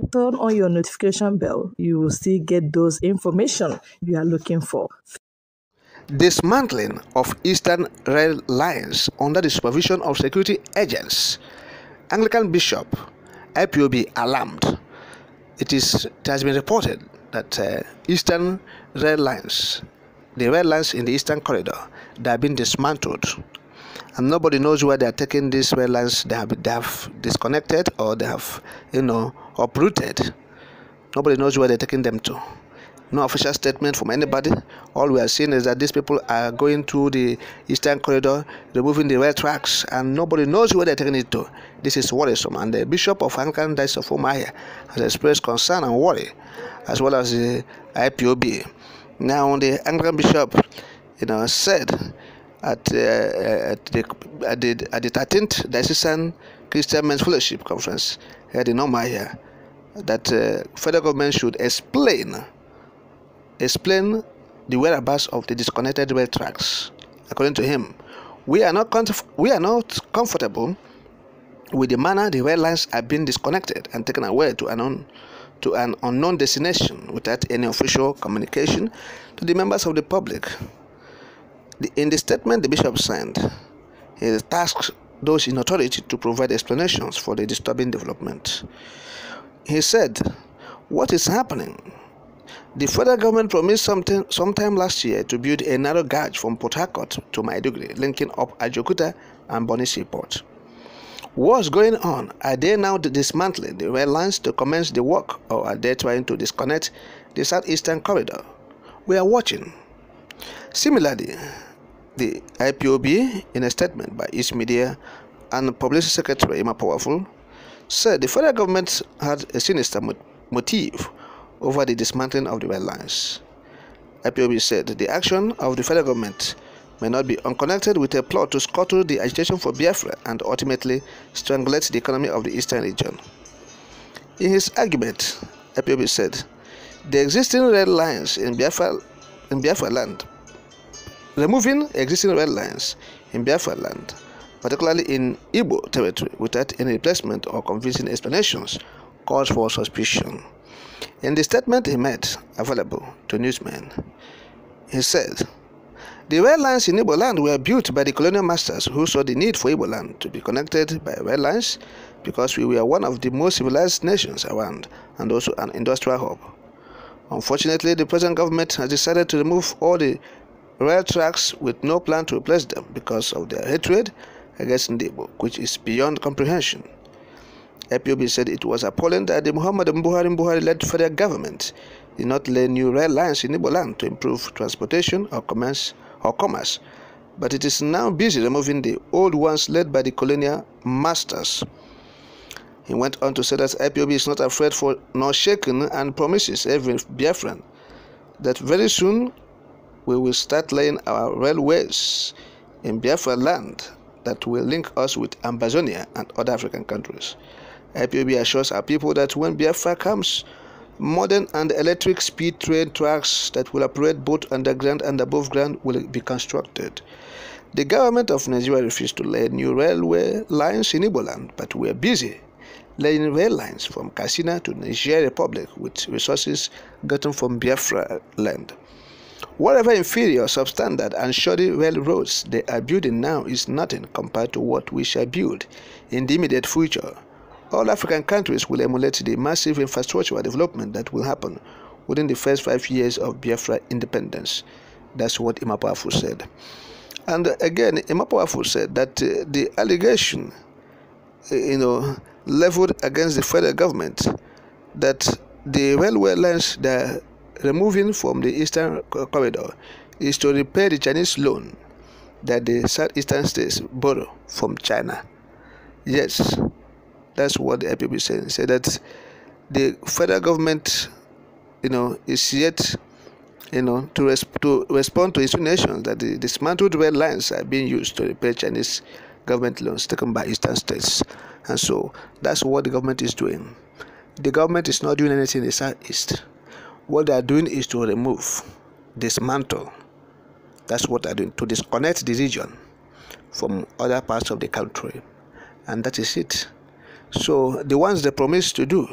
Turn on your notification bell. You will still get those information you are looking for. Dismantling of Eastern Rail Lines under the supervision of security agents. Anglican Bishop IPOB alarmed. It has been reported that Eastern Rail Lines, the rail lines in the Eastern Corridor, they have been dismantled, and nobody knows where they are taking these rail lines. They have disconnected, or they have uprooted. Nobody knows where they're taking them to. No official statement from anybody. All we are seeing is that these people are going through the Eastern Corridor, removing the rail tracks, and nobody knows where they're taking it to. This is worrisome, and the Bishop of Anglican Diocese of Umuahia has expressed concern and worry, as well as the IPOB. Now, the Anglican Bishop, said at the 13th Diocesan Christian Men's Fellowship Conference held in Umuahia that federal government should explain the whereabouts of the disconnected rail tracks. According to him, we are not comfortable with the manner the rail lines are being disconnected and taken away to an unknown destination without any official communication to the members of the public. In the statement the bishop signed, he tasked those in authority to provide explanations for the disturbing development. He said, "What is happening? The federal government promised sometime last year to build a narrow gauge from Port Harcourt to Maiduguri, linking up Ajaokuta and Bonny Seaport. What's going on? Are they now dismantling the rail lines to commence the work, or are they trying to disconnect the southeastern corridor? We are watching." Similarly, the IPOB, in a statement by East Media and Publicity Secretary Emma Powerful, said the federal government had a sinister motive over the dismantling of the rail lines. IPOB said the action of the federal government may not be unconnected with a plot to scuttle the agitation for Biafra and ultimately strangulate the economy of the eastern region. In his argument, IPOB said the existing rail lines in Biafra land, removing existing rail lines in Biafra land, particularly in Igbo territory, without any replacement or convincing explanations, calls for suspicion. In the statement he made available to newsmen, he said, "The rail lines in Igbo land were built by the colonial masters who saw the need for Igbo land to be connected by rail lines because we were one of the most civilized nations around and also an industrial hub. Unfortunately, the present government has decided to remove all the rail tracks with no plan to replace them because of their hatred against Igbo, which is beyond comprehension." IPOB said it was appalling that the Muhammadu Buhari-led federal government did not lay new rail lines in Igbo land to improve transportation or commerce, but it is now busy removing the old ones led by the colonial masters. He went on to say that IPOB is not afraid for nor shaken and promises every Biafran that very soon we will start laying our railways in Biafra land that will link us with Amazonia and other African countries. IPOB assures our people that when Biafra comes, modern and electric speed train tracks that will operate both underground and above ground will be constructed. The government of Nigeria refused to lay new railway lines in Igbo land, but we are busy laying rail lines from Katsina to Niger Republic with resources gotten from Biafra land. Whatever inferior, substandard, and shoddy railroads they are building now is nothing compared to what we shall build in the immediate future. All African countries will emulate the massive infrastructural development that will happen within the first 5 years of Biafra independence. That's what Emma Powerful said. And again, Emma Powerful said that the allegation, leveled against the federal government that the railway lines they're removing from the Eastern Corridor is to repay the Chinese loan that the southeastern states borrow from China. Yes, that's what the IPOB is saying. Say that the federal government, is yet, to respond to insinuations that the dismantled rail lines are being used to repay Chinese government loans taken by eastern states. And so that's what the government is doing. The government is not doing anything in the southeast. What they are doing is to remove, dismantle. That's what they are doing, to disconnect the region from other parts of the country. And that is it. So the ones they promised to do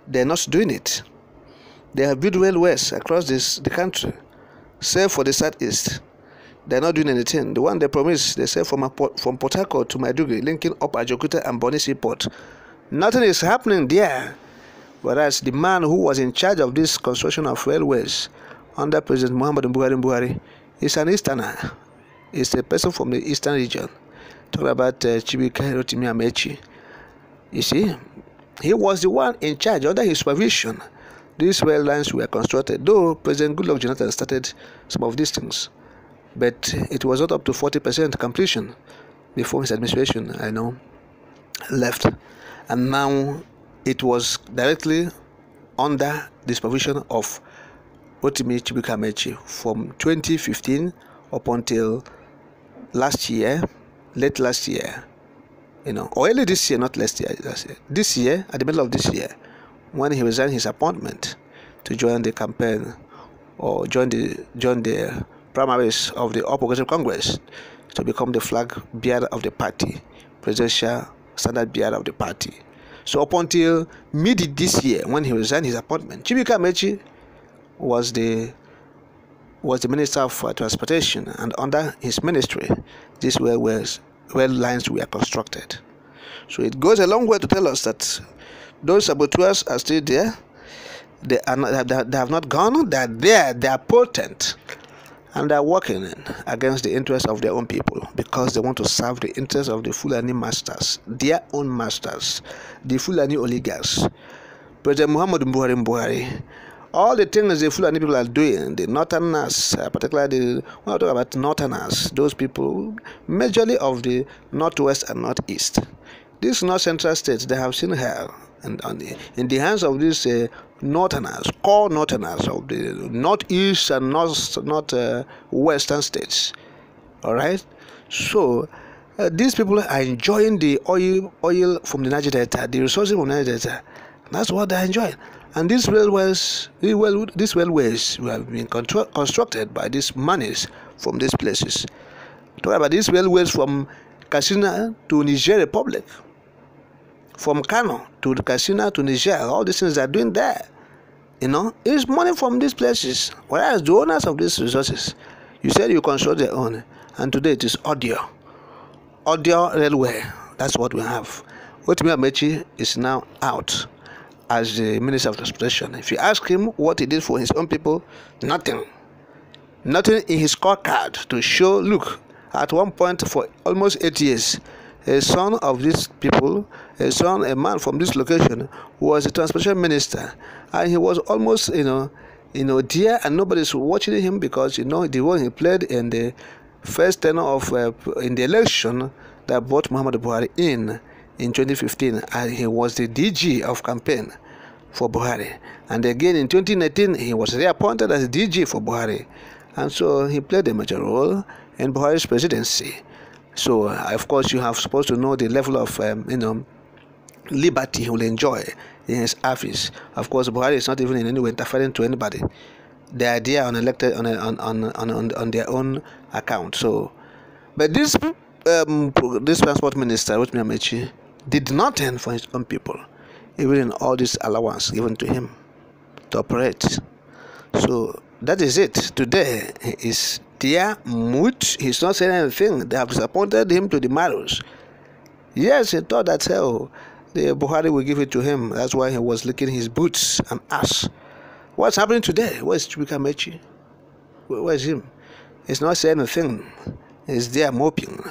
they're not doing it. They have built railways across the country, save for the southeast. They're not doing anything. The one they promised, they said from Port Harcourt to Maiduguri, linking up Ajaokuta and Bonny Seaport. Nothing is happening there. Whereas the man who was in charge of this construction of railways under President Muhammadu Buhari is an Easterner. He's a person from the Eastern region. Talking about Chibuike Rotimi Amaechi. You see, he was the one in charge. Under his supervision, these rail lines were constructed. Though President Goodluck Jonathan started some of these things, but it was not up to 40% completion before his administration, left. And now it was directly under the supervision of Rotimi Chibuike Amaechi from 2015 up until last year, late last year, or early this year, not last year, this year, at the middle of this year, when he resigned his appointment to join the campaign or join the primaries of the All Progressive Congress to become the flag bearer of the party, presidential standard bearer of the party. So up until mid this year, when he resigned his appointment, Chibuike Amaechi was the Minister of Transportation, and under his ministry, these rail lines were constructed. So it goes a long way to tell us that those saboteurs are still there. They have not gone. They are there. They are potent. And they are working against the interests of their own people because they want to serve the interests of the Fulani masters, their own masters, the Fulani oligarchs. President Muhammadu Buhari, all the things the Fulani people are doing, the Northerners, particularly when I talk about Northerners, those people, majorly of the Northwest and Northeast, these North Central states, they have seen hell. And in the hands of these Northerners, core Northerners of the Northeast and Western states. All right? So, these people are enjoying the oil from the Niger Delta, the resources from the Niger Delta. That's what they're enjoying. And these railways have been constructed by these monies from these places. Talk about these railways from Katsina to Niger Republic, from Kano to Katsina to Niger, all these things are doing there. It's money from these places. Whereas the owners of these resources, you said you construct their own, and today it is audio railway. That's what we have. Rotimi Amaechi is now out as the Minister of Transportation. If you ask him what he did for his own people, nothing in his scorecard to show. Look, at one point for almost 8 years, a son of these people, a man from this location, who was the transportation minister, and he was almost, there, and nobody's watching him because the role he played in the first tenor of in the election that brought Muhammadu Buhari in 2015, and he was the DG of campaign for Buhari, and again in 2019 he was reappointed as DG for Buhari, and so he played a major role in Buhari's presidency. So, of course, you have supposed to know the level of, liberty he will enjoy in his office. Of course, Buhari is not even in any way interfering to anybody. They are there unelected on their own account. So, but this transport minister, Rotimi Amaechi, did nothing for his own people, even in all this allowance given to him to operate. So that is it. Today is their mood. He's not saying anything. They have disappointed him to the marrows. Yes, he thought that the Buhari will give it to him. That's why he was licking his boots and ass. What's happening today? Where's Chibuike Amaechi? Where's him? He's not saying anything. He's there moping.